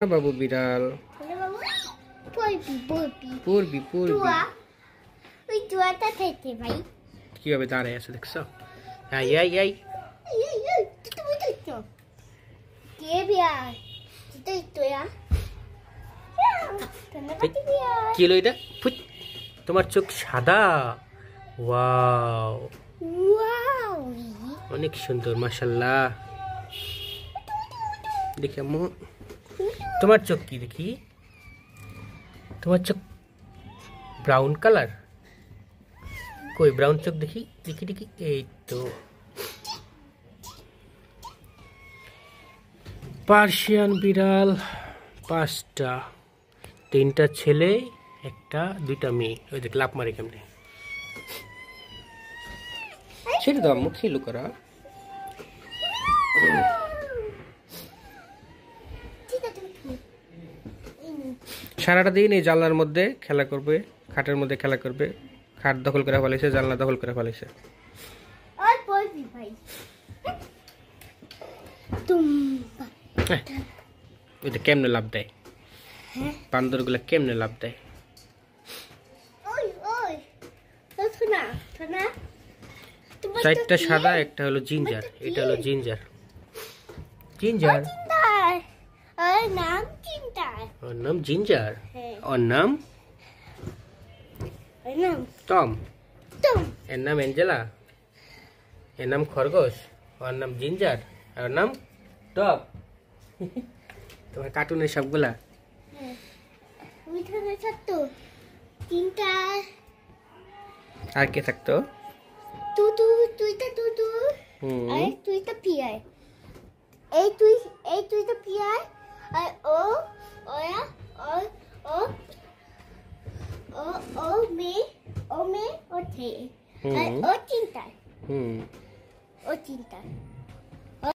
বাবু বিড়াল পড়বি পড়বি ওই জুয়াটা থেকে ভাই কিভাবে দাঁড়ায় আছে দেখছো? এই এই এই কে বিয়ার তুই তোয়া কি হলো এটা? ফুট, তোমার চোখ সাদা। ওয়াও, ওয়াও অনেক সুন্দর মাশাআল্লাহ। দেখি আম্মু, তোমার চোখ কি দেখি? তোমার চোখ ব্রাউন কালার। কই ব্রাউন চোখ দেখি দেখি দেখি। এই তো পার্সিয়ান বিড়াল 5টা, 3টা ছেলে, দুইটা মেয়ে। ওই দেখ লাভ মারে কেমনে। ছেড়ে দাও আম্মু, খেলো করা। সারাটা দিন এই জানলার মধ্যে খেলা করবে, খাটের মধ্যে খেলা করবে। খাট দখল করে ফেলেছে, জানলা দখল করে ফেলেছে। আর বলবি ভাই ওইটা কেমনে লাভ দেয়? বান্দরগুলা কেমনে লাভ দেয়? ওই ওই শোনা শোনা 4টা সাদা, একটা হলো জিঞ্জার। এটা হলো জিঞ্জার। জিঞ্জার ওর নাম চিন্তার। ওর নাম জিঞ্জার। ওর নাম টম। এর নাম অ্যাঞ্জেলা। এর নাম খরগোশ। ওর নাম জিঞ্জার। আর ওর নাম টপ। তোমার কার্টুনের সবগুলা। তিনটা আর কে থাকতো? তুইটা আর তুইটা পিয়ার। তুইটা পিয়ার আর ওরা ও ও ও মে ওঠে আর ও চিন্তা। ও চিন্তা